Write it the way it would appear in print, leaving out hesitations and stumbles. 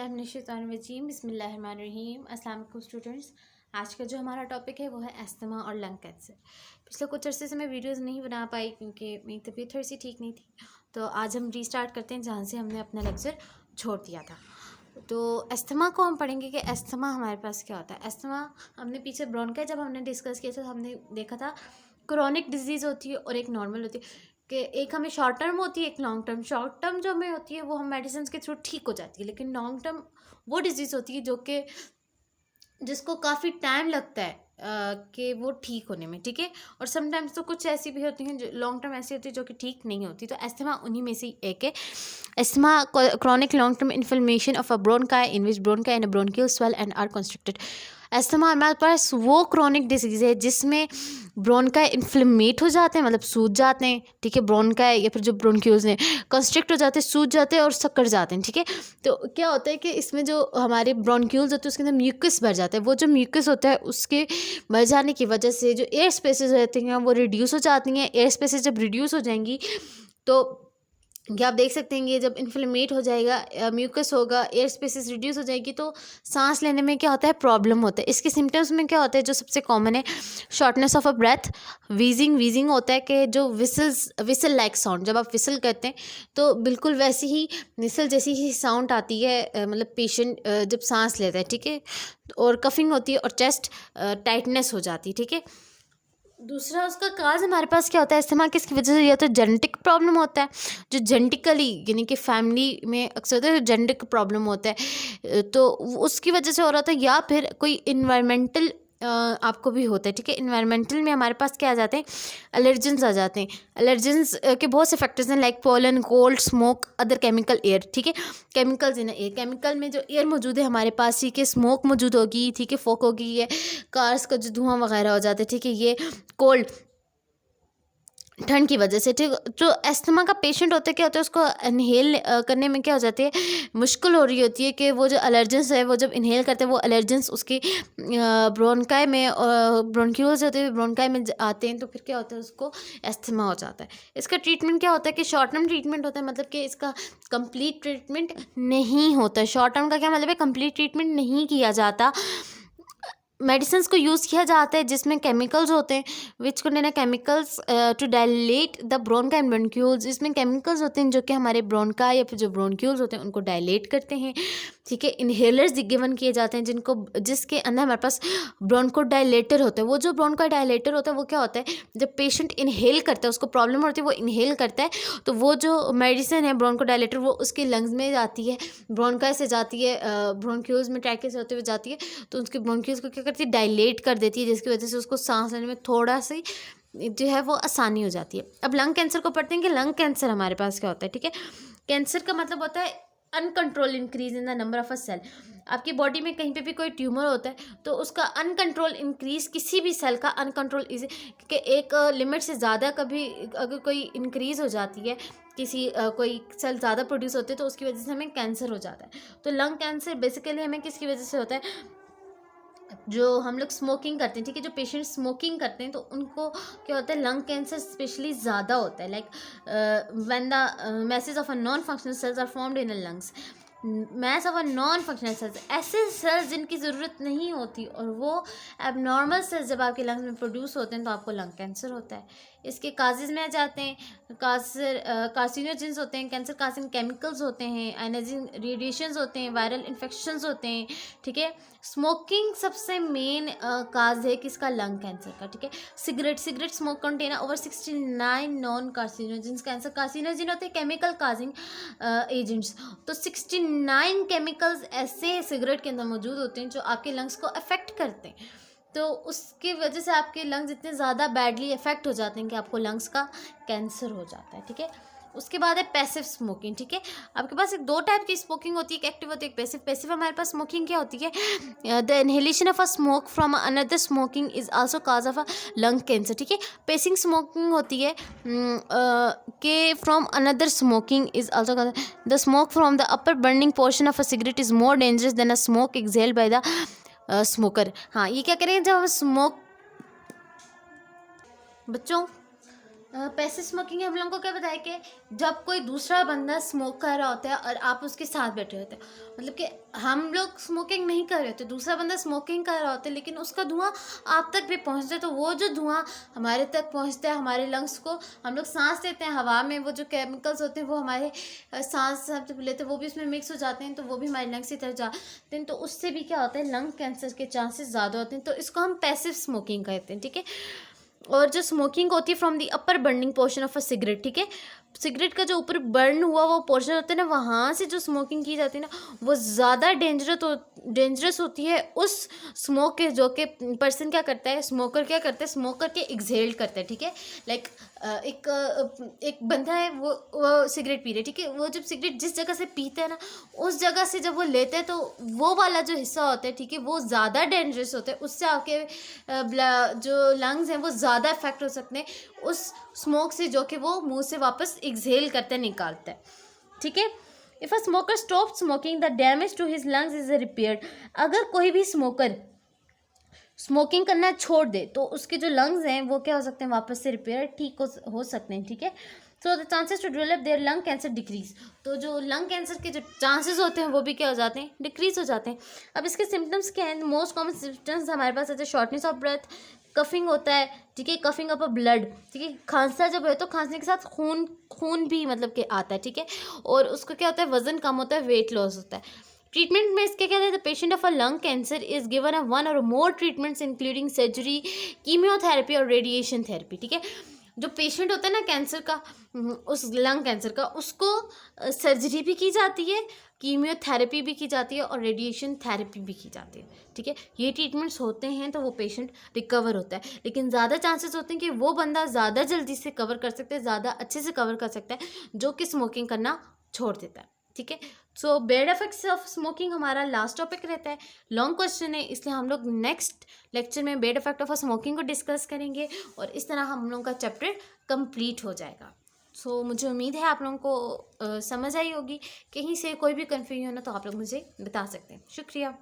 बिस्मिल्लाहिर्रहमानिर्रहीम बिस्मिल्लाहिर्रहमानिर्रहीम। अस्सलाम वालेकुम स्टूडेंट्स। आज का जो हमारा टॉपिक है वो है अस्थमा और लंग कैंसर। पिछले कुछ अरसे से मैं वीडियोस नहीं बना पाई क्योंकि मेरी तबीयत थोड़ी सी ठीक नहीं थी, तो आज हम रीस्टार्ट करते हैं जहाँ से हमने अपना लेक्चर छोड़ दिया था। तो अस्थमा को हम पढ़ेंगे कि अस्थमा हमारे पास क्या होता है। अस्थमा हमने पीछे ब्रोंकाई जब हमने डिस्कस किया था, हमने देखा था क्रॉनिक डिजीज़ होती है और एक नॉर्मल होती है कि एक हमें शॉर्ट टर्म होती है, एक लॉन्ग टर्म। शॉर्ट टर्म जो हमें होती है वो हम मेडिसिन के थ्रू ठीक हो जाती है, लेकिन लॉन्ग टर्म वो डिजीज़ होती है जो कि जिसको काफ़ी टाइम लगता है कि वो ठीक होने में, ठीक है। और समटाइम्स तो कुछ ऐसी भी होती हैं जो लॉन्ग टर्म ऐसी होती है जो कि ठीक नहीं होती। तो अस्थमा उन्हीं में से एक है। Asthma chronic long term inflammation of a bronchi in which bronchi and bronchial swell and are constricted. Asthma हमारे पास वो क्रॉनिक डिजीज़ है जिसमें ब्रोंकाई इन्फ्लेमेट हो जाते हैं, मतलब सूज जाते हैं, ठीक है। ब्रोंकाई या फिर जो ब्रोंक्यूल्स हैं कंस्ट्रिक्ट हो जाते हैं, सूज जाते हैं और सिकुड़ जाते हैं, ठीक है। तो क्या होता है कि इसमें जो हमारे ब्रोंक्यूल्स होते हैं उसके अंदर म्यूकस भर जाता है। वो जो म्यूकस होता है उसके भर जाने की वजह से जो एयर स्पेसेस रहती हैं वो रिड्यूस हो जाती हैं। एयर स्पेसेस जब रिड्यूस हो जाएंगी तो क्या आप देख सकते हैं, ये जब इन्फ्लेमेट हो जाएगा, म्यूकस होगा, एयर स्पेसेस रिड्यूस हो जाएगी तो सांस लेने में क्या होता है, प्रॉब्लम होता है। इसके सिम्टम्स में क्या होता है, जो सबसे कॉमन है shortness of a breath, wheezing होता है कि जो विसल लाइक साउंड, जब आप विसल करते हैं तो बिल्कुल वैसी ही विसल जैसी ही साउंड आती है, मतलब पेशेंट जब सांस लेता है, ठीक है। और कफिंग होती है और चेस्ट टाइटनेस हो जाती है, ठीक है। दूसरा उसका काज हमारे पास क्या होता है अस्थमा किसकी वजह से, या तो जेनेटिक प्रॉब्लम होता है, जो जेनेटिकली यानी कि फैमिली में अक्सर होता है, जेनेटिक प्रॉब्लम होता है तो उसकी वजह से हो रहा था, या फिर कोई इन्वायरमेंटल आपको भी होता है, ठीक है। इन्वायरमेंटल में हमारे पास क्या आ जाते हैं, एलर्जेंस आ जाते हैं। एलर्जेंस के बहुत से फैक्टर्स हैं, like pollen, cold, smoke, other chemical, air, ठीक है। केमिकल्स इन एयर, केमिकल में जो एयर मौजूद है हमारे पास, ठीक है, स्मोक मौजूद होगी, ठीक है, फोक होगी, ये कार्स का जो धुआं वगैरह हो जाता है, ठीक है, ये कोल्ड ठंड की वजह से, ठीक। जो अस्थमा का पेशेंट होता है क्या होता है, उसको इनहेल करने में क्या हो जाती है, मुश्किल हो रही होती है कि वो जो एलर्जेंस है वो जब इनहेल करते हैं वो एलर्जेंस उसकी ब्रोंकाई में, ब्रोंक्यूल्स होते हैं ब्रोंकाई में आते हैं, तो फिर क्या होता है, उसको अस्थमा हो जाता है। इसका ट्रीटमेंट क्या होता है कि शॉर्ट टर्म ट्रीटमेंट होता है, मतलब कि इसका कंप्लीट ट्रीटमेंट नहीं होता है। शॉर्ट टर्म का क्या मतलब है, कंप्लीट ट्रीटमेंट नहीं किया जाता। मेडिसिन को यूज़ किया जाता है जिसमें केमिकल्स होते हैं, which contain chemicals to dilate the bronchi and bronchioles. इसमें केमिकल्स होते हैं जो कि हमारे ब्रोंका या फिर जो ब्रोंक्यूल्स होते हैं उनको डायलेट करते हैं, ठीक है। इनहेलर्स गिवन किए जाते हैं जिसके अंदर हमारे पास ब्रोंको डायलेटर होता है। वो जो ब्रोंका डायलेटर होता है वो क्या होता है, जब पेशेंट इनहेल करता है, उसको प्रॉब्लम होती है, वो इनहेल करता है तो वो जो मेडिसिन है ब्रोंको डायलेटर वो उसके लंग्स में जाती है, ब्रोंका से जाती है, ब्रोंक्यूल्स में ट्रैके से होते हुए जाती है, तो उसके ब्रोंक्यूल्स को क्या करती है, डायलेट कर देती है, जिसकी वजह से उसको सांस लेने में थोड़ा सी जो है वो आसानी हो जाती है। अब लंग कैंसर को पढ़ते हैं कि लंग कैंसर हमारे पास क्या होता है, ठीक है। कैंसर का मतलब होता है uncontrol increase in the number of a cell. आपकी बॉडी में कहीं पे भी कोई ट्यूमर होता है तो उसका अनकंट्रोल इंक्रीज, किसी भी सेल का अनकंट्रोल इज, क्योंकि एक लिमिट से ज़्यादा कभी अगर कोई इंक्रीज हो जाती है, किसी कोई सेल ज़्यादा प्रोड्यूस होते हैं तो उसकी वजह से हमें कैंसर हो जाता है। तो लंग कैंसर बेसिकली हमें किसकी वजह से होता है, जो हम लोग स्मोकिंग करते हैं, ठीक है, जो पेशेंट स्मोकिंग करते हैं तो उनको क्या होता है, लंग कैंसर स्पेशली ज़्यादा होता है। Like when the message of a non functional cells are formed in lungs, mass of a non functional cells, ऐसे सेल्स जिनकी ज़रूरत नहीं होती और वो एबनॉर्मल सेल्स जब आपके लंग्स में प्रोड्यूस होते हैं तो आपको लंग कैंसर होता है। इसके काजेज में आ जाते हैं, कार्सिनोजेंस होते हैं, कैंसर कासिंग केमिकल्स होते हैं, आयनाइजिंग रेडिएशंस होते हैं, वायरल इन्फेक्शंस होते हैं, ठीक है। स्मोकिंग सबसे मेन काज है किसका, लंग कैंसर का, ठीक है। Cigarette smoke contain over 69 non carcinogens. Cancer carcinogen होते हैं केमिकल काजिंग एजेंट्स, तो 69 केमिकल्स ऐसे सिगरेट के अंदर मौजूद होते हैं जो आपके लंग्स को अफेक्ट करते हैं। तो उसकी वजह से आपके लंग्स इतने ज़्यादा बैडली इफेक्ट हो जाते हैं कि आपको लंग्स का कैंसर हो जाता है, ठीक है। उसके बाद है पैसिव स्मोकिंग, ठीक है। आपके पास एक दो टाइप की स्मोकिंग होती है, एक एक्टिव होती है, एक पैसिव। पैसिव हमारे पास स्मोकिंग क्या होती है, the inhalation of a smoke from another smoking is also cause of a lung cancer, ठीक है। पेसिंग स्मोकिंग होती है के from another smoking is also the smoke from the upper burning portion of a cigarette is more dangerous than a smoke exhaled by the smoker. हाँ, ये क्या करें, जब हम स्मोक, बच्चों पैसिव स्मोकिंग हम लोगों को क्या बताया कि जब कोई दूसरा बंदा स्मोक कर रहा होता है और आप उसके साथ बैठे होते हैं, मतलब कि हम लोग स्मोकिंग नहीं कर रहे होते, दूसरा बंदा स्मोकिंग कर रहा होता है, लेकिन उसका धुआं आप तक भी पहुंचता है, तो वो जो धुआं हमारे तक पहुंचता है, हमारे लंग्स को हम लोग सांस लेते हैं, हवा में वो जो केमिकल्स होते हैं वो हमारे सांस सब लेते हैं, वो भी उसमें मिक्स हो जाते हैं, तो वो भी हमारे लंग्स की तरफ जाते हैं, तो उससे भी क्या होता है, लंग कैंसर के चांसेस ज़्यादा होते हैं, तो इसको हम पैसिव स्मोकिंग कहते हैं, ठीक है। और जो स्मोकिंग होती है from the upper burning portion of a cigarette, ठीक है, सिगरेट का जो ऊपर बर्न हुआ वो पोर्शन होता है ना, वहाँ से जो स्मोकिंग की जाती है ना, वो ज़्यादा डेंजरस होती है उस स्मोक के, जो कि पर्सन क्या करता है, स्मोकर क्या करता है, स्मोक करके एक्सहेल करता है, ठीक है। लाइक एक बंदा है, वो सिगरेट पी रहे, ठीक है, वो जब सिगरेट जिस जगह से पीता है ना, उस जगह से जब वो लेते हैं तो वो वाला जो हिस्सा होता है, ठीक है, वो ज़्यादा डेंजरस होता है, उससे आपके जो लंग्स हैं वो ज़्यादा इफेक्ट हो सकते हैं उस स्मोक से, जो कि वो मुंह से वापस एक्सहेल करते निकालता है, ठीक है। If a smoker stop smoking the damage to his lungs is repaired. अगर कोई भी स्मोकर स्मोकिंग करना छोड़ दे तो उसके जो लंग्स हैं वो क्या हो सकते हैं, वापस से रिपेयर ठीक हो सकते हैं, ठीक है। So the chances to develop their lung cancer decrease. तो जो लंग कैंसर के जो चांसेस होते हैं वो भी क्या हो जाते हैं, डिक्रीज हो जाते हैं। अब इसके सिम्टम्स क्या हैं, मोस्ट कॉमन सिम्टम्स हमारे पास आते हैं, शॉर्टनेस ऑफ ब्रेथ, कफिंग होता है, ठीक है, कफिंग अप अ ब्लड, ठीक है, खांसता जब है तो खांसने के साथ खून भी मतलब कि आता है, ठीक है। और उसको क्या होता है, वजन कम होता है, वेट लॉस होता है। ट्रीटमेंट में इसके क्या कहते हैं, the patient of a lung cancer is given a one और मोर ट्रीटमेंट्स इंक्लूडिंग सर्जरी, कीमियोथेरेपी और रेडिएशन थेरेपी, ठीक है। जो पेशेंट होता है ना कैंसर का, उस लंग कैंसर का, उसको सर्जरी भी की जाती है, कीमियोथेरेपी भी की जाती है और रेडिएशन थेरेपी भी की जाती है, ठीक है। ये ट्रीटमेंट्स होते हैं तो वो पेशेंट रिकवर होता है, लेकिन ज़्यादा चांसेस होते हैं कि वो बंदा ज़्यादा जल्दी से कवर कर सकता है, ज़्यादा अच्छे से कवर कर सकता है जो कि स्मोकिंग करना छोड़ देता है, ठीक है। So bad effects of smoking हमारा लास्ट टॉपिक रहता है, लॉन्ग क्वेश्चन है, इसलिए हम लोग नेक्स्ट लेक्चर में बैड इफेक्ट ऑफ स्मोकिंग को डिस्कस करेंगे और इस तरह हम लोगों का चैप्टर कंप्लीट हो जाएगा। सो मुझे उम्मीद है आप लोगों को समझ आई होगी। कहीं से कोई भी कन्फ्यूजन हो ना तो आप लोग मुझे बता सकते हैं। शुक्रिया।